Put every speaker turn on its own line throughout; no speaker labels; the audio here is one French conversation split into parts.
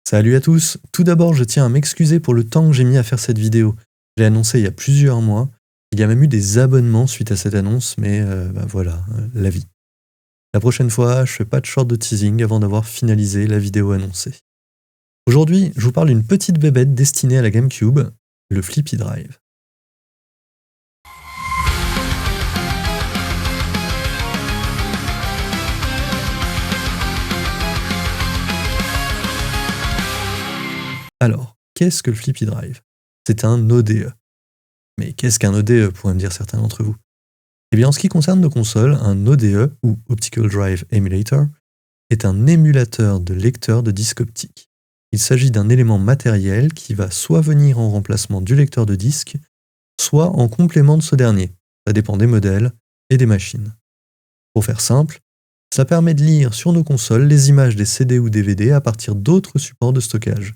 Salut à tous! Tout d'abord, je tiens à m'excuser pour le temps que j'ai mis à faire cette vidéo. Je l'ai annoncé il y a plusieurs mois. Il y a même eu des abonnements suite à cette annonce, mais voilà, la vie. La prochaine fois, je fais pas de short de teasing avant d'avoir finalisé la vidéo annoncée. Aujourd'hui, je vous parle d'une petite bébête destinée à la GameCube, le Flippy Drive. Alors, qu'est-ce que le Flippy Drive? C'est un ODE. Mais qu'est-ce qu'un ODE, pourraient me dire certains d'entre vous? Eh bien, en ce qui concerne nos consoles, un ODE, ou Optical Drive Emulator, est un émulateur de lecteur de disque optique. Il s'agit d'un élément matériel qui va soit venir en remplacement du lecteur de disque, soit en complément de ce dernier. Ça dépend des modèles et des machines. Pour faire simple, ça permet de lire sur nos consoles les images des CD ou DVD à partir d'autres supports de stockage.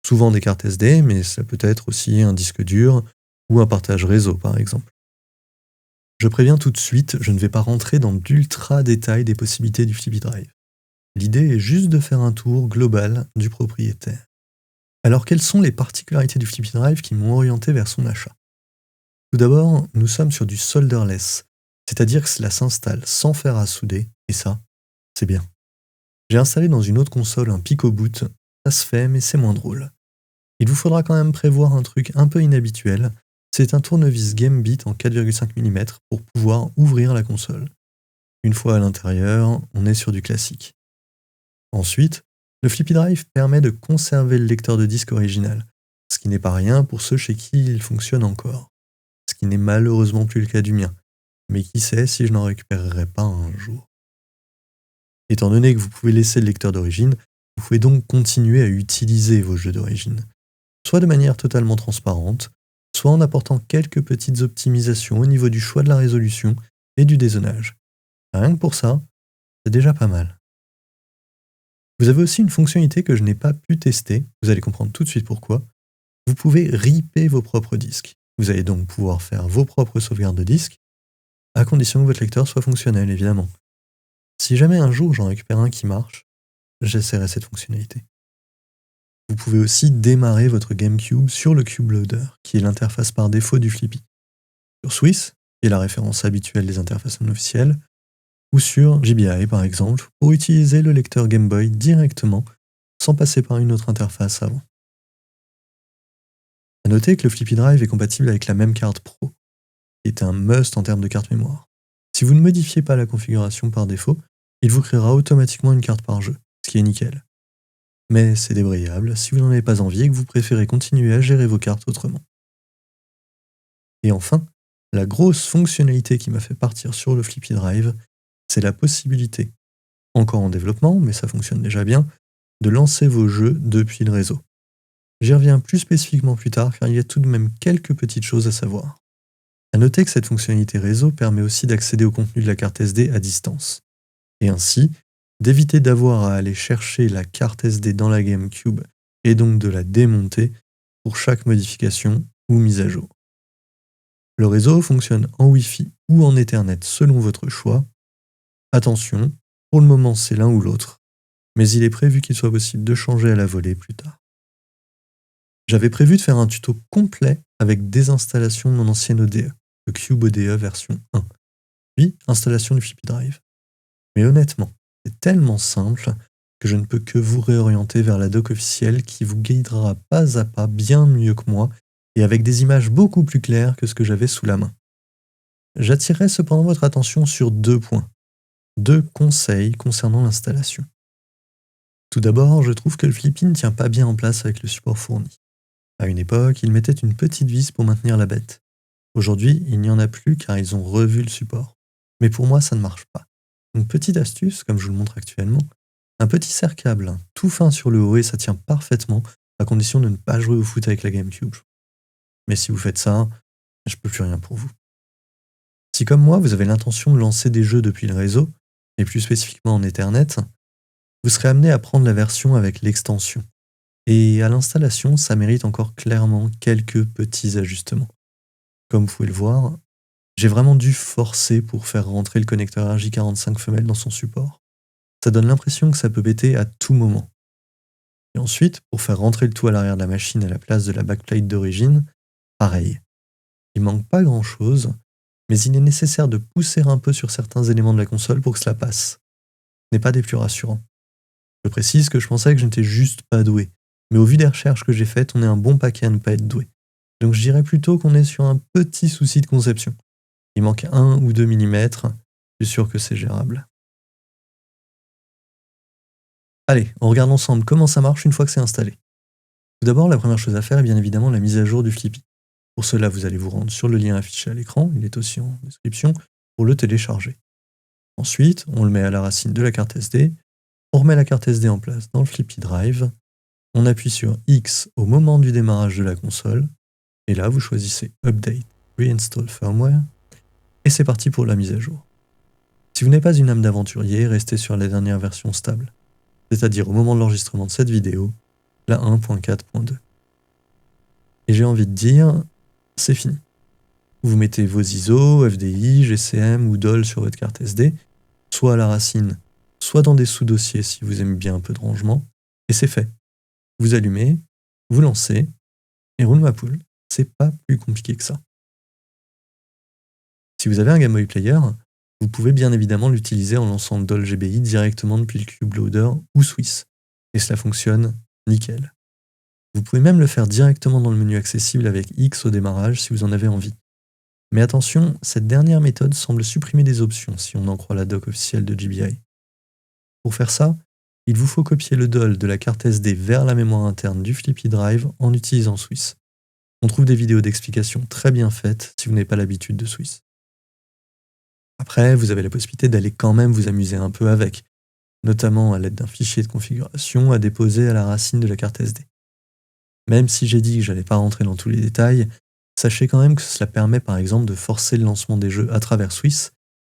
Souvent des cartes SD, mais ça peut être aussi un disque dur ou un partage réseau par exemple. Je préviens tout de suite, je ne vais pas rentrer dans l'ultra détail des possibilités du Flippy Drive. L'idée est juste de faire un tour global du propriétaire. Alors quelles sont les particularités du Flippy Drive qui m'ont orienté vers son achat? Tout d'abord, nous sommes sur du solderless, c'est-à-dire que cela s'installe sans fer à souder, et ça, c'est bien. J'ai installé dans une autre console un Pico-Boot, ça se fait mais c'est moins drôle. Il vous faudra quand même prévoir un truc un peu inhabituel, c'est un tournevis Gambit en 4,5 mm pour pouvoir ouvrir la console. Une fois à l'intérieur, on est sur du classique. Ensuite, le Flippy Drive permet de conserver le lecteur de disque original, ce qui n'est pas rien pour ceux chez qui il fonctionne encore. Ce qui n'est malheureusement plus le cas du mien, mais qui sait si je n'en récupérerai pas un jour. Étant donné que vous pouvez laisser le lecteur d'origine, vous pouvez donc continuer à utiliser vos jeux d'origine, soit de manière totalement transparente, soit en apportant quelques petites optimisations au niveau du choix de la résolution et du dézonage. Rien que pour ça, c'est déjà pas mal. Vous avez aussi une fonctionnalité que je n'ai pas pu tester, vous allez comprendre tout de suite pourquoi. Vous pouvez ripper vos propres disques. Vous allez donc pouvoir faire vos propres sauvegardes de disques, à condition que votre lecteur soit fonctionnel, évidemment. Si jamais un jour j'en récupère un qui marche, j'essaierai cette fonctionnalité. Vous pouvez aussi démarrer votre GameCube sur le Cube Loader, qui est l'interface par défaut du Flippy. Sur Swiss, qui est la référence habituelle des interfaces non officielles, ou sur GBI par exemple, pour utiliser le lecteur Game Boy directement, sans passer par une autre interface avant. A noter que le Flippy Drive est compatible avec la même carte Pro, qui est un must en termes de carte mémoire. Si vous ne modifiez pas la configuration par défaut, il vous créera automatiquement une carte par jeu, ce qui est nickel. Mais c'est débrayable si vous n'en avez pas envie et que vous préférez continuer à gérer vos cartes autrement. Et enfin, la grosse fonctionnalité qui m'a fait partir sur le Flippy Drive, c'est la possibilité, encore en développement, mais ça fonctionne déjà bien, de lancer vos jeux depuis le réseau. J'y reviens plus spécifiquement plus tard car il y a tout de même quelques petites choses à savoir. A noter que cette fonctionnalité réseau permet aussi d'accéder au contenu de la carte SD à distance, et ainsi d'éviter d'avoir à aller chercher la carte SD dans la GameCube et donc de la démonter pour chaque modification ou mise à jour. Le réseau fonctionne en Wi-Fi ou en Ethernet selon votre choix. Attention, pour le moment c'est l'un ou l'autre, mais il est prévu qu'il soit possible de changer à la volée plus tard. J'avais prévu de faire un tuto complet avec désinstallation de mon ancienne ODE, le Cube ODE version 1, puis installation du Flippy Drive. Mais honnêtement, c'est tellement simple que je ne peux que vous réorienter vers la doc officielle qui vous guidera pas à pas bien mieux que moi et avec des images beaucoup plus claires que ce que j'avais sous la main. J'attirerai cependant votre attention sur 2 points, 2 conseils concernant l'installation. Tout d'abord, je trouve que le Flippy ne tient pas bien en place avec le support fourni. À une époque, ils mettaient une petite vis pour maintenir la bête. Aujourd'hui, il n'y en a plus car ils ont revu le support. Mais pour moi, ça ne marche pas. Une petite astuce, comme je vous le montre actuellement, un petit serre-câble, tout fin sur le haut et ça tient parfaitement, à condition de ne pas jouer au foot avec la GameCube. Mais si vous faites ça, je peux plus rien pour vous. Si comme moi, vous avez l'intention de lancer des jeux depuis le réseau, et plus spécifiquement en Ethernet, vous serez amené à prendre la version avec l'extension. Et à l'installation, ça mérite encore clairement quelques petits ajustements. Comme vous pouvez le voir, j'ai vraiment dû forcer pour faire rentrer le connecteur RJ45 femelle dans son support. Ça donne l'impression que ça peut péter à tout moment. Et ensuite, pour faire rentrer le tout à l'arrière de la machine à la place de la backplate d'origine, pareil. Il manque pas grand-chose, mais il est nécessaire de pousser un peu sur certains éléments de la console pour que cela passe. Ce n'est pas des plus rassurants. Je précise que je pensais que je n'étais juste pas doué, mais au vu des recherches que j'ai faites, on est un bon paquet à ne pas être doué. Donc je dirais plutôt qu'on est sur un petit souci de conception. Il manque 1 ou 2 mm, je suis sûr que c'est gérable. Allez, on regarde ensemble comment ça marche une fois que c'est installé. Tout d'abord, la première chose à faire est bien évidemment la mise à jour du Flippy. Pour cela, vous allez vous rendre sur le lien affiché à l'écran, il est aussi en description, pour le télécharger. Ensuite, on le met à la racine de la carte SD, on remet la carte SD en place dans le Flippy Drive, on appuie sur X au moment du démarrage de la console, et là vous choisissez Update, Reinstall Firmware, et c'est parti pour la mise à jour. Si vous n'êtes pas une âme d'aventurier, restez sur la dernière version stable, c'est-à-dire au moment de l'enregistrement de cette vidéo, la 1.4.2. Et j'ai envie de dire, c'est fini. Vous mettez vos ISO, FDI, GCM ou DOL sur votre carte SD, soit à la racine, soit dans des sous-dossiers si vous aimez bien un peu de rangement, et c'est fait. Vous allumez, vous lancez, et roule ma poule. C'est pas plus compliqué que ça. Si vous avez un Game Boy Player, vous pouvez bien évidemment l'utiliser en lançant DOL GBI directement depuis le Cube Loader ou Swiss, et cela fonctionne nickel. Vous pouvez même le faire directement dans le menu accessible avec X au démarrage si vous en avez envie. Mais attention, cette dernière méthode semble supprimer des options si on en croit la doc officielle de GBI. Pour faire ça, il vous faut copier le DOL de la carte SD vers la mémoire interne du Flippy Drive en utilisant Swiss. On trouve des vidéos d'explication très bien faites si vous n'avez pas l'habitude de Swiss. Après, vous avez la possibilité d'aller quand même vous amuser un peu avec, notamment à l'aide d'un fichier de configuration à déposer à la racine de la carte SD. Même si j'ai dit que j'allais pas rentrer dans tous les détails, sachez quand même que cela permet par exemple de forcer le lancement des jeux à travers Swiss,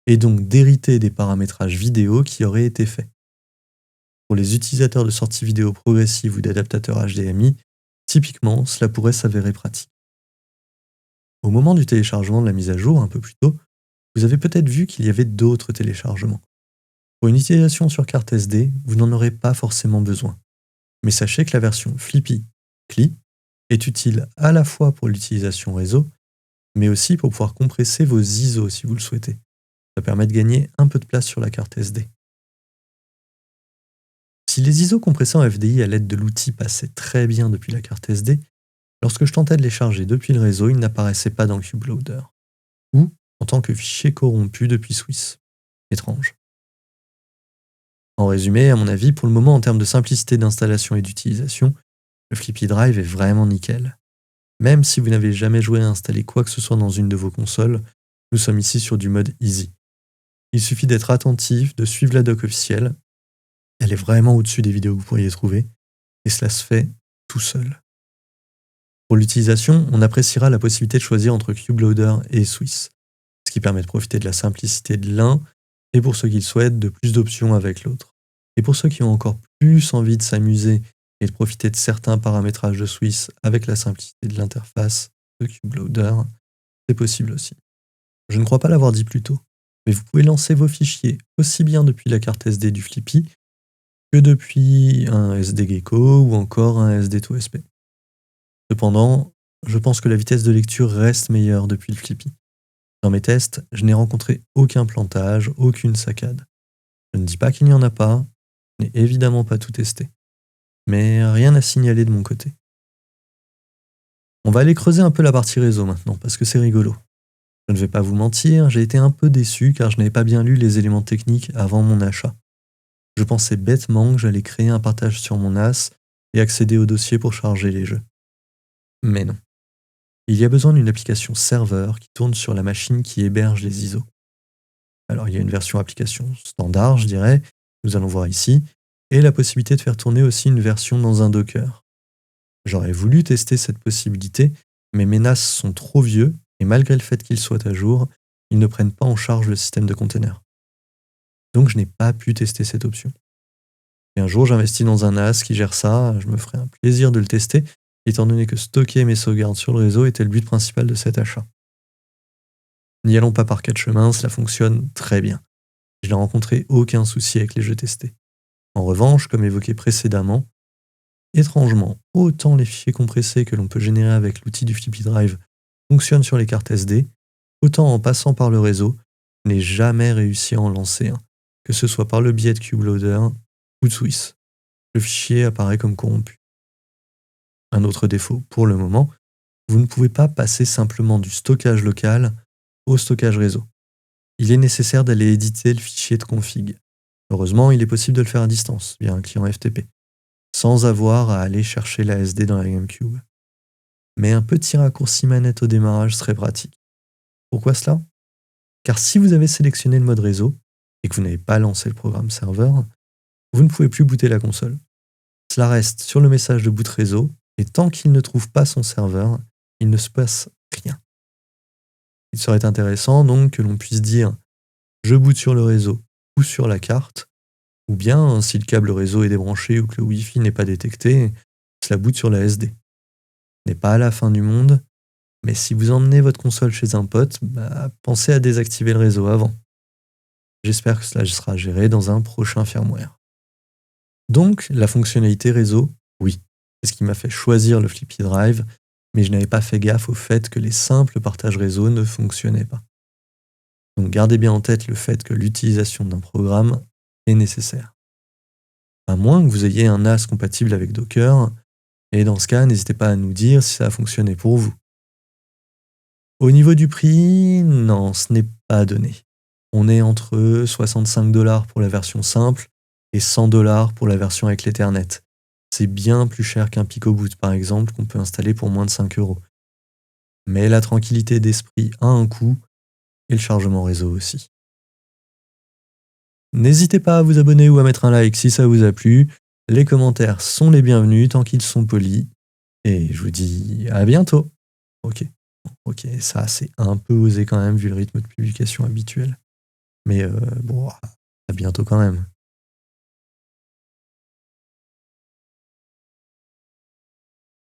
et donc d'hériter des paramétrages vidéo qui auraient été faits. Pour les utilisateurs de sortie vidéo progressive ou d'adaptateurs HDMI, typiquement, cela pourrait s'avérer pratique. Au moment du téléchargement de la mise à jour, un peu plus tôt, vous avez peut-être vu qu'il y avait d'autres téléchargements. Pour une utilisation sur carte SD, vous n'en aurez pas forcément besoin. Mais sachez que la version Flippy CLI est utile à la fois pour l'utilisation réseau, mais aussi pour pouvoir compresser vos ISO si vous le souhaitez. Ça permet de gagner un peu de place sur la carte SD. Si les ISO compressés en FDI à l'aide de l'outil passaient très bien depuis la carte SD, lorsque je tentais de les charger depuis le réseau, ils n'apparaissaient pas dans Cube Loader, ou en tant que fichier corrompu depuis Swiss. Étrange. En résumé, à mon avis, pour le moment, en termes de simplicité d'installation et d'utilisation, le Flippy Drive est vraiment nickel. Même si vous n'avez jamais joué à installer quoi que ce soit dans une de vos consoles, nous sommes ici sur du mode easy. Il suffit d'être attentif, de suivre la doc officielle. Elle est vraiment au-dessus des vidéos que vous pourriez trouver, et cela se fait tout seul. Pour l'utilisation, on appréciera la possibilité de choisir entre Cube Loader et Swiss, ce qui permet de profiter de la simplicité de l'un, et pour ceux qui le souhaitent, de plus d'options avec l'autre. Et pour ceux qui ont encore plus envie de s'amuser et de profiter de certains paramétrages de Swiss avec la simplicité de l'interface de Cube Loader, c'est possible aussi. Je ne crois pas l'avoir dit plus tôt, mais vous pouvez lancer vos fichiers aussi bien depuis la carte SD du Flippy que depuis un SD Gecko ou encore un SD2SP. Cependant, je pense que la vitesse de lecture reste meilleure depuis le Flippy. Dans mes tests, je n'ai rencontré aucun plantage, aucune saccade. Je ne dis pas qu'il n'y en a pas, je n'ai évidemment pas tout testé. Mais rien à signaler de mon côté. On va aller creuser un peu la partie réseau maintenant, parce que c'est rigolo. Je ne vais pas vous mentir, j'ai été un peu déçu car je n'avais pas bien lu les éléments techniques avant mon achat. Je pensais bêtement que j'allais créer un partage sur mon NAS et accéder au dossier pour charger les jeux. Mais non. Il y a besoin d'une application serveur qui tourne sur la machine qui héberge les ISO. Alors il y a une version application standard, je dirais, nous allons voir ici, et la possibilité de faire tourner aussi une version dans un Docker. J'aurais voulu tester cette possibilité, mais mes NAS sont trop vieux, et malgré le fait qu'ils soient à jour, ils ne prennent pas en charge le système de container. Donc je n'ai pas pu tester cette option. Et un jour j'investis dans un NAS qui gère ça, je me ferai un plaisir de le tester, étant donné que stocker mes sauvegardes sur le réseau était le but principal de cet achat. N'y allons pas par quatre chemins, cela fonctionne très bien. Je n'ai rencontré aucun souci avec les jeux testés. En revanche, comme évoqué précédemment, Étrangement, autant les fichiers compressés que l'on peut générer avec l'outil du Flippy Drive fonctionnent sur les cartes SD, autant en passant par le réseau, je n'ai jamais réussi à en lancer un, que ce soit par le biais de CubeLoader ou de Swiss. Le fichier apparaît comme corrompu. Un autre défaut, pour le moment, vous ne pouvez pas passer simplement du stockage local au stockage réseau. Il est nécessaire d'aller éditer le fichier de config. Heureusement, il est possible de le faire à distance, via un client FTP, sans avoir à aller chercher la SD dans la GameCube. Mais un petit raccourci manette au démarrage serait pratique. Pourquoi cela? Car si vous avez sélectionné le mode réseau et que vous n'avez pas lancé le programme serveur, vous ne pouvez plus booter la console. Cela reste sur le message de boot réseau et tant qu'il ne trouve pas son serveur, il ne se passe rien. Il serait intéressant donc que l'on puisse dire je boot sur le réseau ou sur la carte, ou bien si le câble réseau est débranché ou que le Wi-Fi n'est pas détecté, cela boot sur la SD. Ce n'est pas la fin du monde, mais si vous emmenez votre console chez un pote, pensez à désactiver le réseau avant. J'espère que cela sera géré dans un prochain firmware. Donc, la fonctionnalité réseau, oui, c'est ce qui m'a fait choisir le Flippy Drive, mais je n'avais pas fait gaffe au fait que les simples partages réseau ne fonctionnaient pas. Donc gardez bien en tête le fait que l'utilisation d'un programme est nécessaire. À moins que vous ayez un NAS compatible avec Docker, et dans ce cas, n'hésitez pas à nous dire si ça a fonctionné pour vous. Au niveau du prix, non, ce n'est pas donné. On est entre 65$ pour la version simple et 100$ pour la version avec l'Ethernet. C'est bien plus cher qu'un PicoBoot par exemple qu'on peut installer pour moins de 5€. Mais la tranquillité d'esprit a un coût et le chargement réseau aussi. N'hésitez pas à vous abonner ou à mettre un like si ça vous a plu. Les commentaires sont les bienvenus tant qu'ils sont polis. Et je vous dis à bientôt. Ok, ça c'est un peu osé quand même vu le rythme de publication habituel. Mais bon, à bientôt quand même.